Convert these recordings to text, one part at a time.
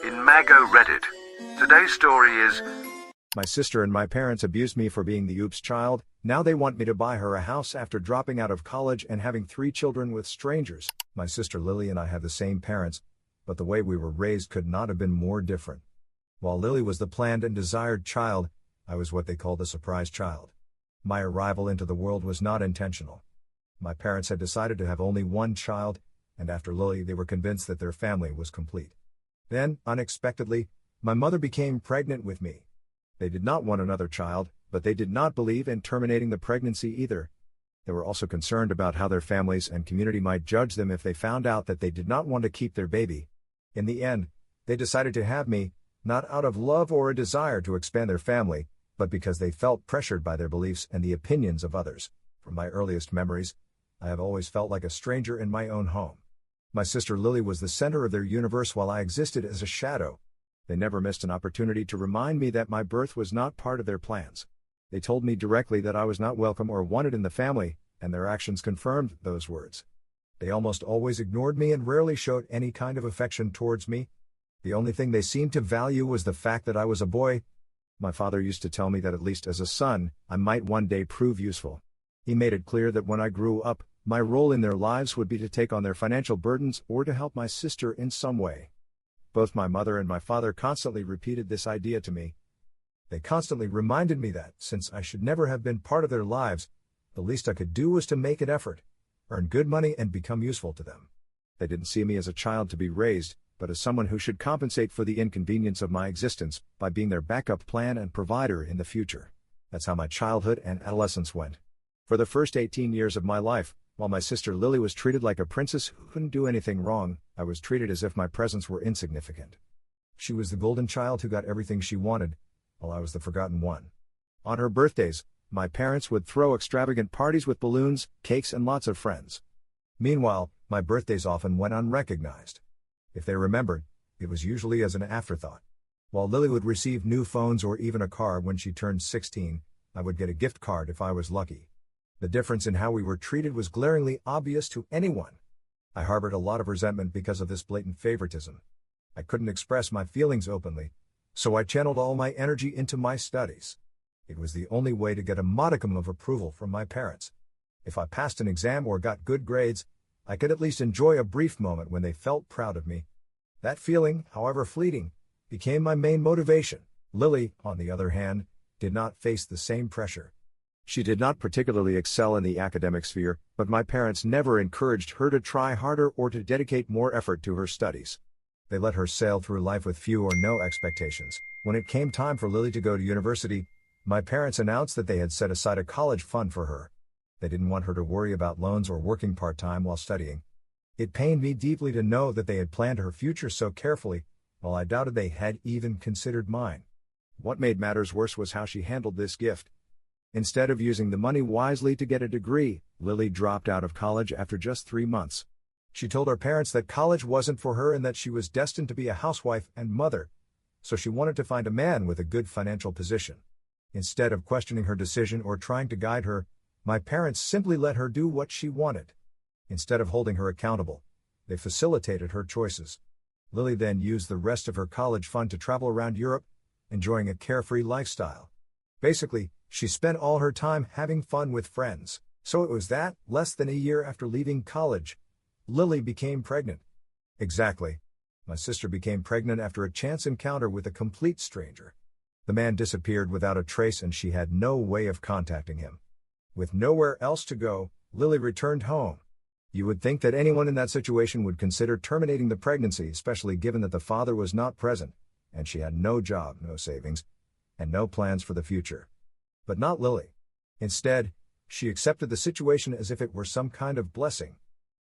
in Mago Reddit. Today's story is My sister and my parents abused me for being the oops child. Now they want me to buy her a house after dropping out of college and having 3 children with strangers. My sister Lily and I have the same parents, but the way we were raised could not have been more different. While Lily was the planned and desired child, I was what they called a surprise child. My arrival into the world was not intentional. My parents had decided to have only one child, and after Lily they were convinced that their family was complete. Then, unexpectedly, my mother became pregnant with me. They did not want another child, but they did not believe in terminating the pregnancy either. They were also concerned about how their families and community might judge them if they found out that they did not want to keep their baby. In the end, they decided to have me, not out of love or a desire to expand their family, but because they felt pressured by their beliefs and the opinions of others. From my earliest memories, I have always felt like a stranger in my own home. My sister Lily was the center of their universe while I existed as a shadow. They never missed an opportunity to remind me that my birth was not part of their plans. They told me directly that I was not welcome or wanted in the family, and their actions confirmed those words. They almost always ignored me and rarely showed any kind of affection towards me. The only thing they seemed to value was the fact that I was a boy. My father used to tell me that at least as a son, I might one day prove useful. He made it clear that when I grew up, my role in their lives would be to take on their financial burdens or to help my sister in some way. Both my mother and my father constantly repeated this idea to me. They constantly reminded me that, since I should never have been part of their lives, the least I could do was to make an effort, earn good money and become useful to them. They didn't see me as a child to be raised, but as someone who should compensate for the inconvenience of my existence by being their backup plan and provider in the future. That's how my childhood and adolescence went. For the first 18 years of my life, while my sister Lily was treated like a princess who couldn't do anything wrong, I was treated as if my presence were insignificant. She was the golden child who got everything she wanted, while I was the forgotten one. On her birthdays, my parents would throw extravagant parties with balloons, cakes and lots of friends. Meanwhile, my birthdays often went unrecognized. If they remembered, it was usually as an afterthought. While Lily would receive new phones or even a car when she turned 16, I would get a gift card if I was lucky. The difference in how we were treated was glaringly obvious to anyone. I harbored a lot of resentment because of this blatant favoritism. I couldn't express my feelings openly, so I channeled all my energy into my studies. It was the only way to get a modicum of approval from my parents. If I passed an exam or got good grades, I could at least enjoy a brief moment when they felt proud of me. That feeling, however fleeting, became my main motivation. Lily, on the other hand, did not face the same pressure. She did not particularly excel in the academic sphere, but my parents never encouraged her to try harder or to dedicate more effort to her studies. They let her sail through life with few or no expectations. When it came time for Lily to go to university, my parents announced that they had set aside a college fund for her. They didn't want her to worry about loans or working part-time while studying. It pained me deeply to know that they had planned her future so carefully, while I doubted they had even considered mine. What made matters worse was how she handled this gift. Instead of using the money wisely to get a degree, Lily dropped out of college after just 3 months. She told her parents that college wasn't for her and that she was destined to be a housewife and mother, so she wanted to find a man with a good financial position. Instead of questioning her decision or trying to guide her, my parents simply let her do what she wanted. Instead of holding her accountable, they facilitated her choices. Lily then used the rest of her college fund to travel around Europe, enjoying a carefree lifestyle. Basically, she spent all her time having fun with friends. So it was that, less than a year after leaving college, Lily became pregnant. Exactly. My sister became pregnant after a chance encounter with a complete stranger. The man disappeared without a trace and she had no way of contacting him. With nowhere else to go, Lily returned home. You would think that anyone in that situation would consider terminating the pregnancy, especially given that the father was not present, and she had no job, no savings, and no plans for the future. But not Lily. Instead, she accepted the situation as if it were some kind of blessing.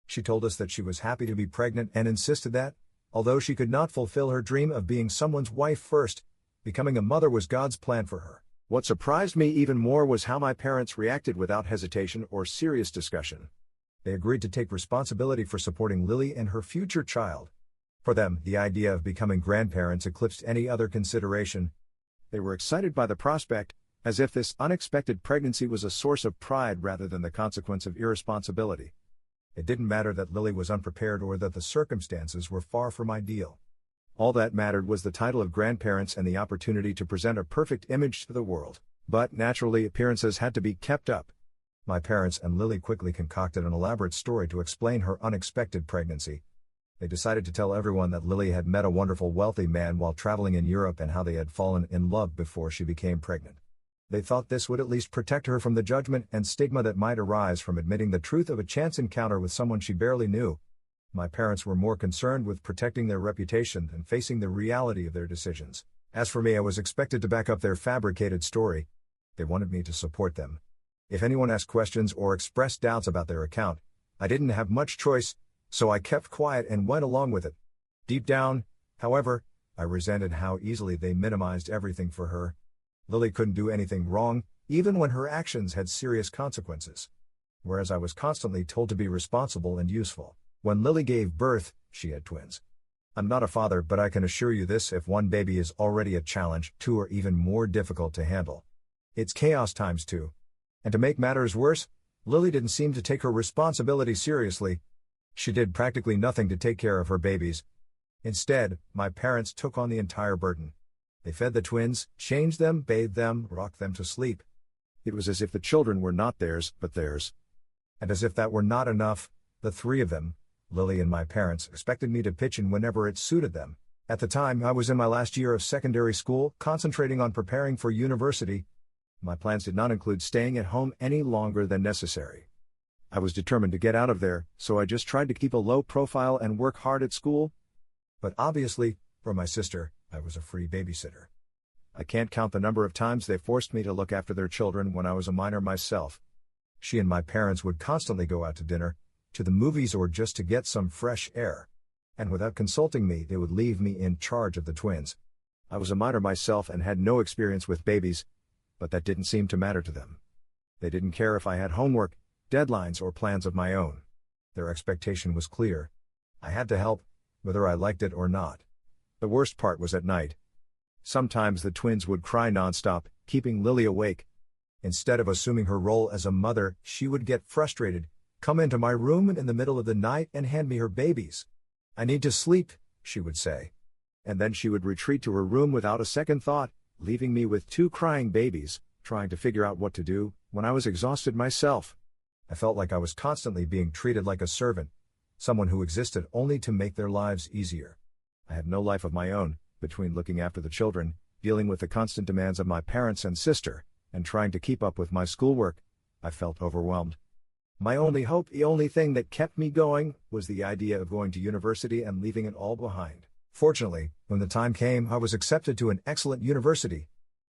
She told us that she was happy to be pregnant and insisted that, although she could not fulfill her dream of being someone's wife first, becoming a mother was God's plan for her. What surprised me even more was how my parents reacted without hesitation or serious discussion. They agreed to take responsibility for supporting Lily and her future child. For them, the idea of becoming grandparents eclipsed any other consideration. They were excited by the prospect, as if this unexpected pregnancy was a source of pride rather than the consequence of irresponsibility. It didn't matter that Lily was unprepared or that the circumstances were far from ideal. All that mattered was the title of grandparents and the opportunity to present a perfect image to the world. But naturally, appearances had to be kept up. My parents and Lily quickly concocted an elaborate story to explain her unexpected pregnancy. They decided to tell everyone that Lily had met a wonderful wealthy man while traveling in Europe and how they had fallen in love before she became pregnant. They thought this would at least protect her from the judgment and stigma that might arise from admitting the truth of a chance encounter with someone she barely knew. My parents were more concerned with protecting their reputation than facing the reality of their decisions. As for me, I was expected to back up their fabricated story. They wanted me to support them. If anyone asked questions or expressed doubts about their account, I didn't have much choice, so I kept quiet and went along with it. Deep down, however, I resented how easily they minimized everything for her. Lily couldn't do anything wrong, even when her actions had serious consequences. Whereas I was constantly told to be responsible and useful. When Lily gave birth, she had twins. I'm not a father, but I can assure you this: if one baby is already a challenge, two are even more difficult to handle. It's chaos times two. And to make matters worse, Lily didn't seem to take her responsibility seriously. She did practically nothing to take care of her babies. Instead, my parents took on the entire burden. They fed the twins, changed them, bathed them, rocked them to sleep. It was as if the children were not theirs, but theirs. And as if that were not enough, the three of them, Lily and my parents, expected me to pitch in whenever it suited them. At the time, I was in my last year of secondary school, concentrating on preparing for university. My plans did not include staying at home any longer than necessary. I was determined to get out of there, so I just tried to keep a low profile and work hard at school. But obviously, for my sister, I was a free babysitter. I can't count the number of times they forced me to look after their children when I was a minor myself. She and my parents would constantly go out to dinner, to the movies, or just to get some fresh air. And without consulting me, they would leave me in charge of the twins. I was a minor myself and had no experience with babies, but that didn't seem to matter to them. They didn't care if I had homework, deadlines, or plans of my own. Their expectation was clear. I had to help, whether I liked it or not. The worst part was at night. Sometimes the twins would cry nonstop, keeping Lily awake. Instead of assuming her role as a mother, she would get frustrated, come into my room in the middle of the night and hand me her babies. "I need to sleep," she would say. And then she would retreat to her room without a second thought, leaving me with two crying babies, trying to figure out what to do, when I was exhausted myself. I felt like I was constantly being treated like a servant, someone who existed only to make their lives easier. I had no life of my own, between looking after the children, dealing with the constant demands of my parents and sister, and trying to keep up with my schoolwork. I felt overwhelmed. My only hope, the only thing that kept me going, was the idea of going to university and leaving it all behind. Fortunately, when the time came, I was accepted to an excellent university.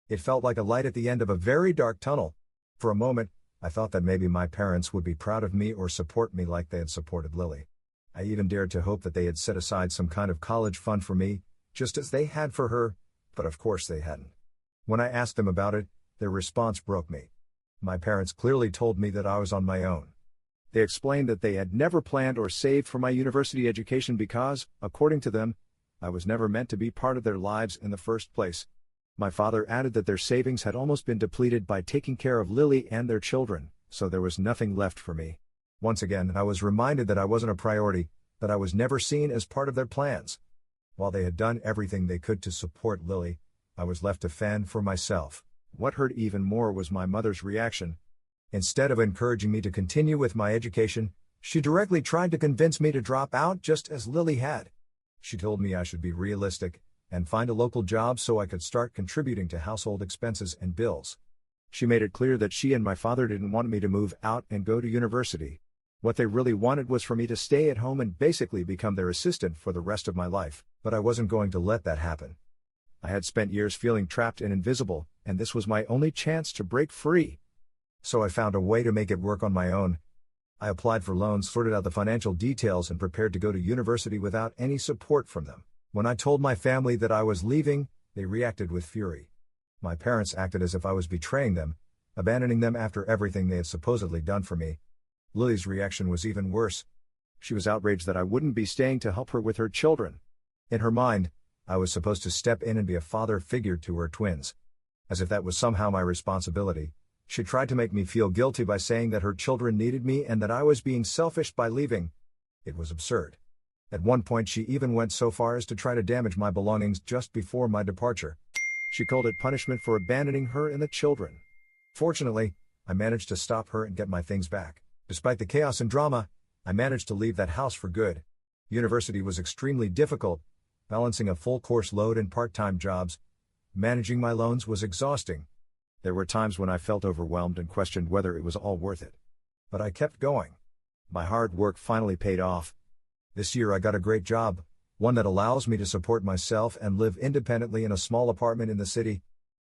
It felt like a light at the end of a very dark tunnel. For a moment, I thought that maybe my parents would be proud of me or support me like they had supported Lily. I even dared to hope that they had set aside some kind of college fund for me, just as they had for her, but of course they hadn't. When I asked them about it, their response broke me. My parents clearly told me that I was on my own. They explained that they had never planned or saved for my university education because, according to them, I was never meant to be part of their lives in the first place. My father added that their savings had almost been depleted by taking care of Lily and their children, so there was nothing left for me. Once again, I was reminded that I wasn't a priority, that I was never seen as part of their plans. While they had done everything they could to support Lily, I was left to fend for myself. What hurt even more was my mother's reaction. Instead of encouraging me to continue with my education, she directly tried to convince me to drop out just as Lily had. She told me I should be realistic and find a local job so I could start contributing to household expenses and bills. She made it clear that she and my father didn't want me to move out and go to university. What they really wanted was for me to stay at home and basically become their assistant for the rest of my life, but I wasn't going to let that happen. I had spent years feeling trapped and invisible, and this was my only chance to break free. So I found a way to make it work on my own. I applied for loans, sorted out the financial details, and prepared to go to university without any support from them. When I told my family that I was leaving, they reacted with fury. My parents acted as if I was betraying them, abandoning them after everything they had supposedly done for me. Lily's reaction was even worse. She was outraged that I wouldn't be staying to help her with her children. In her mind, I was supposed to step in and be a father figure to her twins. As if that was somehow my responsibility, she tried to make me feel guilty by saying that her children needed me and that I was being selfish by leaving. It was absurd. At one point she even went so far as to try to damage my belongings just before my departure. She called it punishment for abandoning her and the children. Fortunately, I managed to stop her and get my things back. Despite the chaos and drama, I managed to leave that house for good. University was extremely difficult, balancing a full course load and part-time jobs. Managing my loans was exhausting. There were times when I felt overwhelmed and questioned whether it was all worth it. But I kept going. My hard work finally paid off. This year I got a great job, one that allows me to support myself and live independently in a small apartment in the city.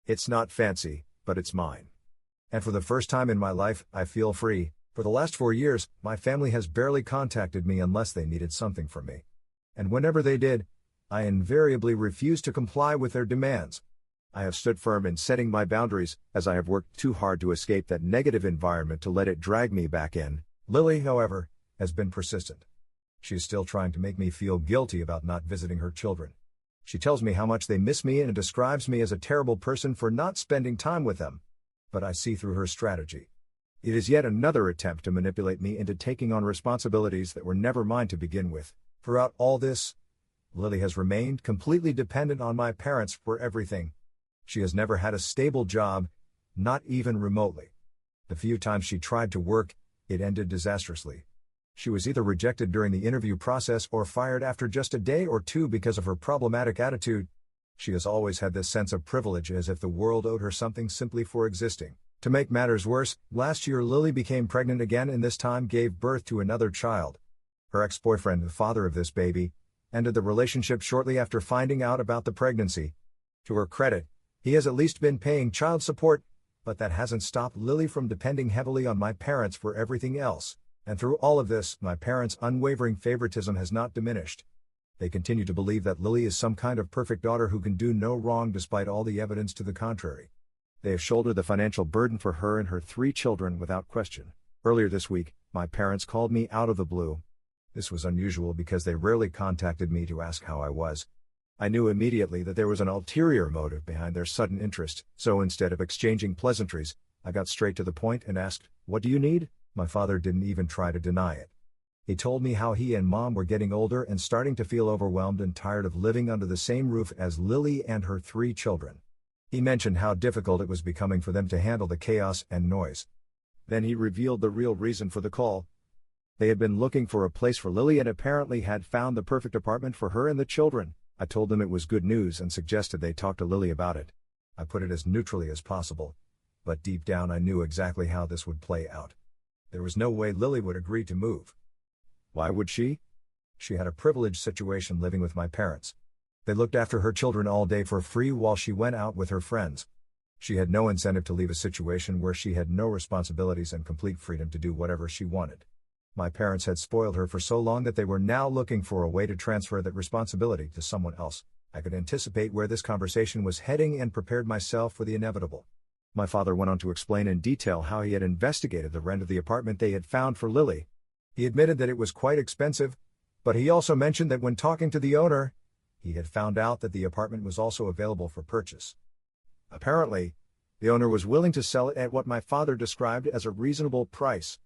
It's not fancy, but it's mine. And for the first time in my life, I feel free. For the last 4 years, my family has barely contacted me unless they needed something from me. And whenever they did, I invariably refused to comply with their demands. I have stood firm in setting my boundaries, as I have worked too hard to escape that negative environment to let it drag me back in. Lily, however, has been persistent. She is still trying to make me feel guilty about not visiting her children. She tells me how much they miss me and describes me as a terrible person for not spending time with them. But I see through her strategy. It is yet another attempt to manipulate me into taking on responsibilities that were never mine to begin with. Throughout all this, Lily has remained completely dependent on my parents for everything. She has never had a stable job, not even remotely. The few times she tried to work, it ended disastrously. She was either rejected during the interview process or fired after just a day or two because of her problematic attitude. She has always had this sense of privilege, as if the world owed her something simply for existing. To make matters worse, last year Lily became pregnant again and this time gave birth to another child. Her ex-boyfriend, the father of this baby, ended the relationship shortly after finding out about the pregnancy. To her credit, he has at least been paying child support, but that hasn't stopped Lily from depending heavily on my parents for everything else. And through all of this, my parents' unwavering favoritism has not diminished. They continue to believe that Lily is some kind of perfect daughter who can do no wrong despite all the evidence to the contrary. They have shouldered the financial burden for her and her 3 children without question. Earlier this week, my parents called me out of the blue. This was unusual because they rarely contacted me to ask how I was. I knew immediately that there was an ulterior motive behind their sudden interest, so instead of exchanging pleasantries, I got straight to the point and asked, "What do you need?" My father didn't even try to deny it. He told me how he and Mom were getting older and starting to feel overwhelmed and tired of living under the same roof as Lily and her 3 children. He mentioned how difficult it was becoming for them to handle the chaos and noise. Then he revealed the real reason for the call. They had been looking for a place for Lily and apparently had found the perfect apartment for her and the children. I told them it was good news and suggested they talk to Lily about it. I put it as neutrally as possible, but deep down I knew exactly how this would play out. There was no way Lily would agree to move. Why would she? She had a privileged situation living with my parents. They looked after her children all day for free while she went out with her friends. She had no incentive to leave a situation where she had no responsibilities and complete freedom to do whatever she wanted. My parents had spoiled her for so long that they were now looking for a way to transfer that responsibility to someone else. I could anticipate where this conversation was heading and prepared myself for the inevitable. My father went on to explain in detail how he had investigated the rent of the apartment they had found for Lily. He admitted that it was quite expensive, but he also mentioned that when talking to the owner, he had found out that the apartment was also available for purchase. Apparently, the owner was willing to sell it at what my father described as a reasonable price.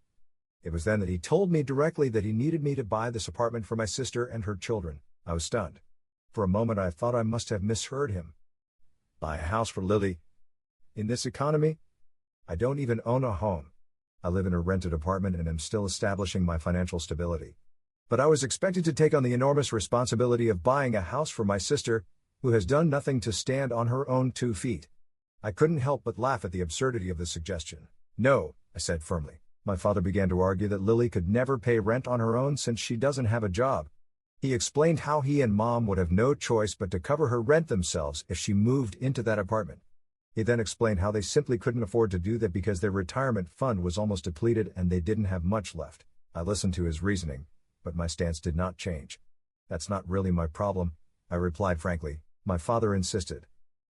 It was then that he told me directly that he needed me to buy this apartment for my sister and her children. I was stunned. For a moment I thought I must have misheard him. Buy a house for Lily? In this economy? I don't even own a home. I live in a rented apartment and am still establishing my financial stability. But I was expected to take on the enormous responsibility of buying a house for my sister, who has done nothing to stand on her own 2 feet. I couldn't help but laugh at the absurdity of the suggestion. No, I said firmly. My father began to argue that Lily could never pay rent on her own since she doesn't have a job. He explained how he and Mom would have no choice but to cover her rent themselves if she moved into that apartment. He then explained how they simply couldn't afford to do that because their retirement fund was almost depleted and they didn't have much left. I listened to his reasoning, but my stance did not change. That's not really my problem, I replied frankly. My father insisted.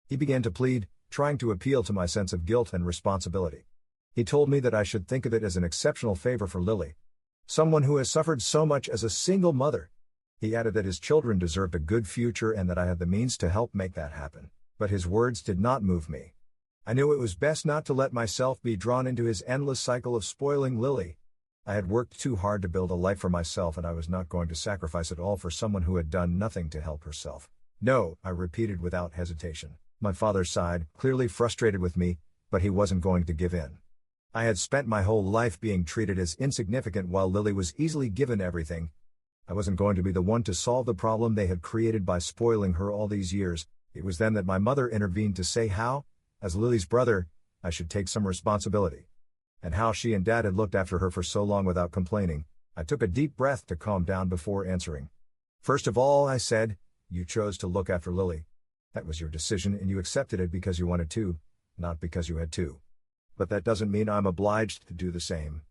He began to plead, trying to appeal to my sense of guilt and responsibility. He told me that I should think of it as an exceptional favor for Lily, someone who has suffered so much as a single mother. He added that his children deserved a good future and that I had the means to help make that happen. But his words did not move me. I knew it was best not to let myself be drawn into his endless cycle of spoiling Lily. I had worked too hard to build a life for myself, and I was not going to sacrifice it all for someone who had done nothing to help herself. No, I repeated without hesitation. My father sighed, clearly frustrated with me, but he wasn't going to give in. I had spent my whole life being treated as insignificant while Lily was easily given everything. I wasn't going to be the one to solve the problem they had created by spoiling her all these years. It was then that my mother intervened to say how, as Lily's brother, I should take some responsibility. And how she and Dad had looked after her for so long without complaining. I took a deep breath to calm down before answering. First of all, I said, you chose to look after Lily. That was your decision, and you accepted it because you wanted to, not because you had to. But that doesn't mean I'm obliged to do the same.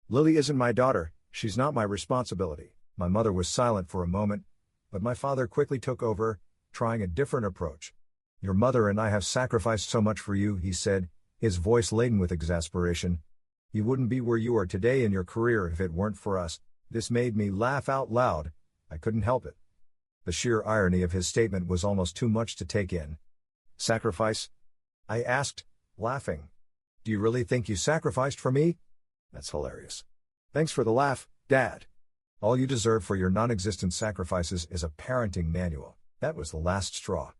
Lily isn't my daughter, she's not my responsibility. My mother was silent for a moment, but my father quickly took over, trying a different approach. Your mother and I have sacrificed so much for you, he said, his voice laden with exasperation. You wouldn't be where you are today in your career if it weren't for us. This made me laugh out loud. I couldn't help it. The sheer irony of his statement was almost too much to take in. Sacrifice? I asked, laughing. Do you really think you sacrificed for me? That's hilarious. Thanks for the laugh, Dad. All you deserve for your non-existent sacrifices is a parenting manual. That was the last straw.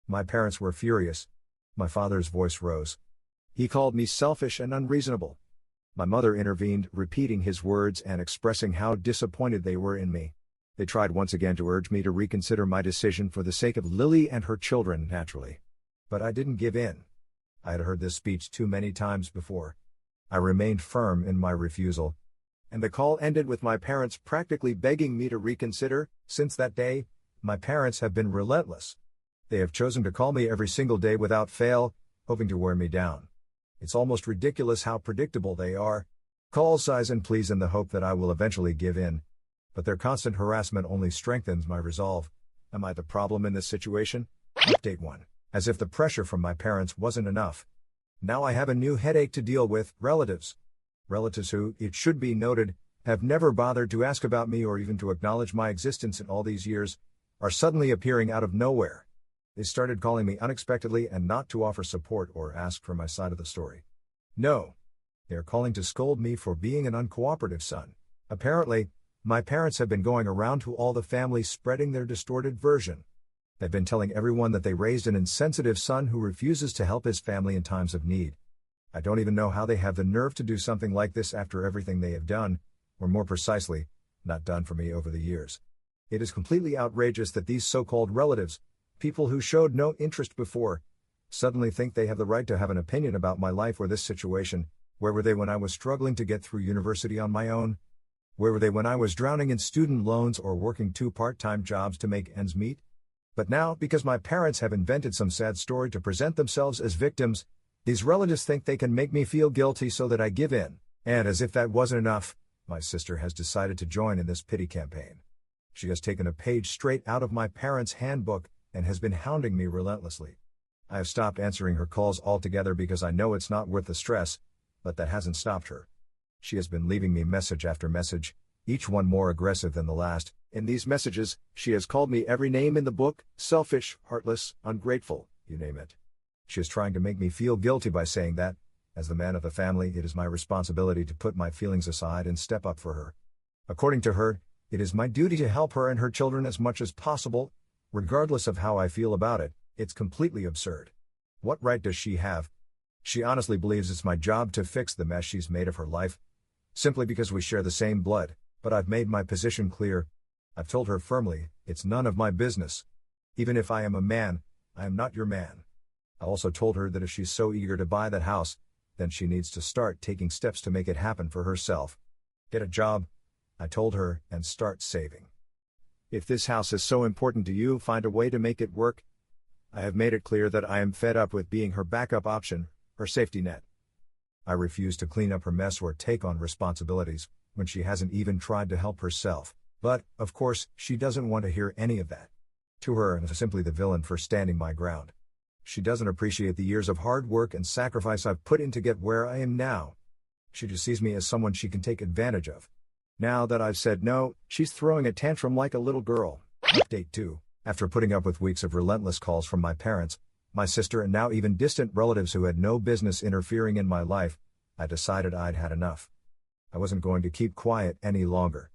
My parents were furious. My father's voice rose. He called me selfish and unreasonable. My mother intervened, repeating his words and expressing how disappointed they were in me. They tried once again to urge me to reconsider my decision for the sake of Lily and her children, naturally. But I didn't give in. I had heard this speech too many times before. I remained firm in my refusal. And the call ended with my parents practically begging me to reconsider. Since that day, my parents have been relentless. They have chosen to call me every single day without fail, hoping to wear me down. It's almost ridiculous how predictable they are. Calls, sighs, and pleas in the hope that I will eventually give in. But their constant harassment only strengthens my resolve. Am I the problem in this situation? Update 1. As if the pressure from my parents wasn't enough. Now I have a new headache to deal with, relatives. Relatives who, it should be noted, have never bothered to ask about me or even to acknowledge my existence in all these years, are suddenly appearing out of nowhere. They started calling me unexpectedly and not to offer support or ask for my side of the story. No. They are calling to scold me for being an uncooperative son. Apparently, my parents have been going around to all the families spreading their distorted version. They've been telling everyone that they raised an insensitive son who refuses to help his family in times of need. I don't even know how they have the nerve to do something like this after everything they have done, or more precisely, not done for me over the years. It is completely outrageous that these so-called relatives, people who showed no interest before, suddenly think they have the right to have an opinion about my life or this situation. Where were they when I was struggling to get through university on my own? Where were they when I was drowning in student loans or working 2 part-time jobs to make ends meet? But now, because my parents have invented some sad story to present themselves as victims, these relatives think they can make me feel guilty so that I give in. And as if that wasn't enough, my sister has decided to join in this pity campaign. She has taken a page straight out of my parents' handbook and has been hounding me relentlessly. I have stopped answering her calls altogether because I know it's not worth the stress, but that hasn't stopped her. She has been leaving me message after message, each one more aggressive than the last. In these messages, she has called me every name in the book: selfish, heartless, ungrateful, you name it. She is trying to make me feel guilty by saying that, as the man of the family, it is my responsibility to put my feelings aside and step up for her. According to her, it is my duty to help her and her children as much as possible, regardless of how I feel about it. It's completely absurd. What right does she have? She honestly believes it's my job to fix the mess she's made of her life, simply because we share the same blood. But I've made my position clear. I've told her firmly, it's none of my business. Even if I am a man, I am not your man. I also told her that if she's so eager to buy that house, then she needs to start taking steps to make it happen for herself. Get a job, I told her, and start saving. If this house is so important to you, find a way to make it work. I have made it clear that I am fed up with being her backup option, her safety net. I refuse to clean up her mess or take on responsibilities when she hasn't even tried to help herself. But, of course, she doesn't want to hear any of that. To her, I'm simply the villain for standing my ground. She doesn't appreciate the years of hard work and sacrifice I've put in to get where I am now. She just sees me as someone she can take advantage of. Now that I've said no, she's throwing a tantrum like a little girl. Update 2. After putting up with weeks of relentless calls from my parents, my sister, and now even distant relatives who had no business interfering in my life, I decided I'd had enough. I wasn't going to keep quiet any longer.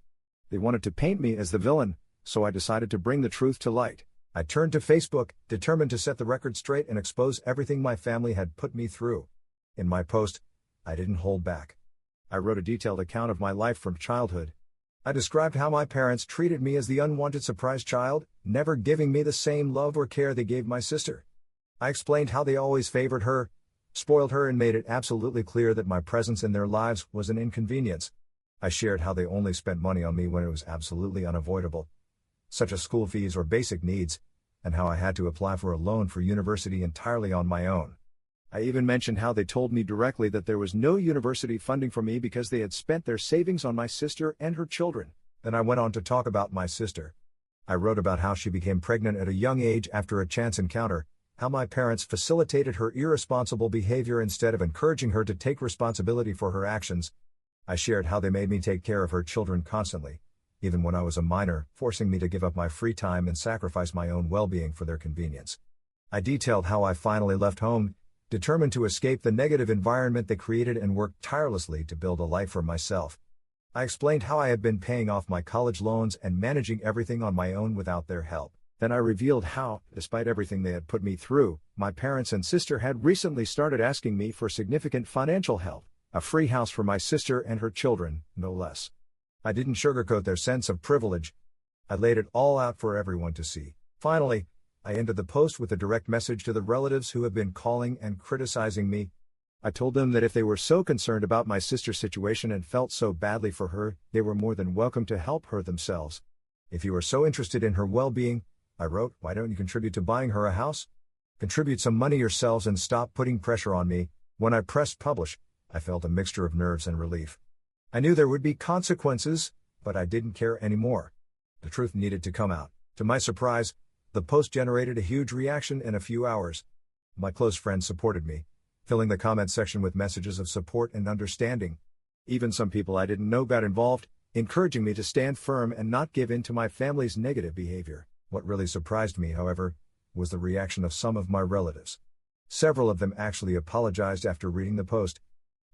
They wanted to paint me as the villain, so I decided to bring the truth to light. I turned to Facebook, determined to set the record straight and expose everything my family had put me through. In my post, I didn't hold back. I wrote a detailed account of my life from childhood. I described how my parents treated me as the unwanted surprise child, never giving me the same love or care they gave my sister. I explained how they always favored her, spoiled her, and made it absolutely clear that my presence in their lives was an inconvenience. I shared how they only spent money on me when it was absolutely unavoidable, such as school fees or basic needs, and how I had to apply for a loan for university entirely on my own. I even mentioned how they told me directly that there was no university funding for me because they had spent their savings on my sister and her children. Then I went on to talk about my sister. I wrote about how she became pregnant at a young age after a chance encounter, how my parents facilitated her irresponsible behavior instead of encouraging her to take responsibility for her actions. I shared how they made me take care of her children constantly, even when I was a minor, forcing me to give up my free time and sacrifice my own well-being for their convenience. I detailed how I finally left home, determined to escape the negative environment they created, and worked tirelessly to build a life for myself. I explained how I had been paying off my college loans and managing everything on my own without their help. Then I revealed how, despite everything they had put me through, my parents and sister had recently started asking me for significant financial help, a free house for my sister and her children, no less. I didn't sugarcoat their sense of privilege. I laid it all out for everyone to see. Finally, I ended the post with a direct message to the relatives who have been calling and criticizing me. I told them that if they were so concerned about my sister's situation and felt so badly for her, they were more than welcome to help her themselves. If you are so interested in her well-being, I wrote, why don't you contribute to buying her a house? Contribute some money yourselves and stop putting pressure on me. When I pressed publish, I felt a mixture of nerves and relief. I knew there would be consequences, but I didn't care anymore. The truth needed to come out. To my surprise, the post generated a huge reaction in a few hours. My close friends supported me, filling the comment section with messages of support and understanding. Even some people I didn't know got involved, encouraging me to stand firm and not give in to my family's negative behavior. What really surprised me, however, was the reaction of some of my relatives. Several of them actually apologized after reading the post.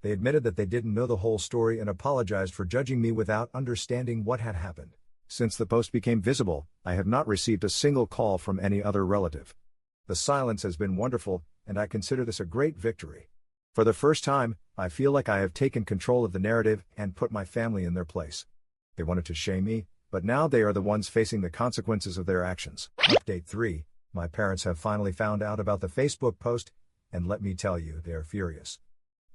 They admitted that they didn't know the whole story and apologized for judging me without understanding what had happened. Since the post became visible, I have not received a single call from any other relative. The silence has been wonderful, and I consider this a great victory. For the first time, I feel like I have taken control of the narrative and put my family in their place. They wanted to shame me, but now they are the ones facing the consequences of their actions. Update 3. My parents have finally found out about the Facebook post, and let me tell you, they are furious.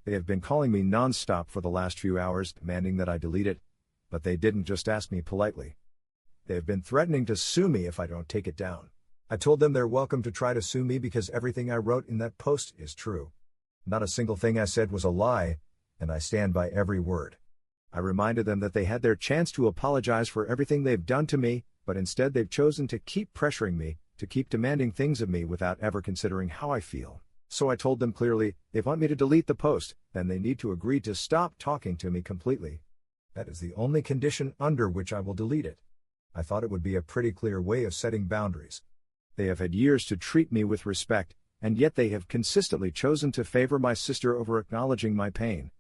They have been calling me non-stop for the last few hours, demanding that I delete it, but they didn't just ask me politely. They have been threatening to sue me if I don't take it down. I told them they're welcome to try to sue me because everything I wrote in that post is true. Not a single thing I said was a lie, and I stand by every word. I reminded them that they had their chance to apologize for everything they've done to me, but instead they've chosen to keep pressuring me, to keep demanding things of me without ever considering how I feel. So I told them clearly, if they want me to delete the post, then they need to agree to stop talking to me completely. That is the only condition under which I will delete it. I thought it would be a pretty clear way of setting boundaries. They have had years to treat me with respect, and yet they have consistently chosen to favor my sister over acknowledging my pain.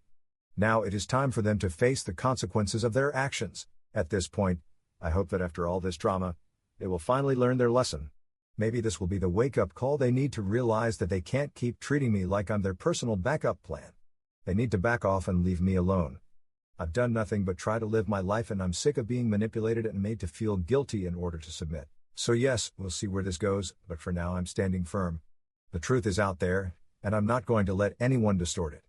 Now it is time for them to face the consequences of their actions. At this point, I hope that after all this drama, they will finally learn their lesson. Maybe this will be the wake-up call they need to realize that they can't keep treating me like I'm their personal backup plan. They need to back off and leave me alone. I've done nothing but try to live my life, and I'm sick of being manipulated and made to feel guilty in order to submit. So yes, we'll see where this goes, but for now I'm standing firm. The truth is out there, and I'm not going to let anyone distort it.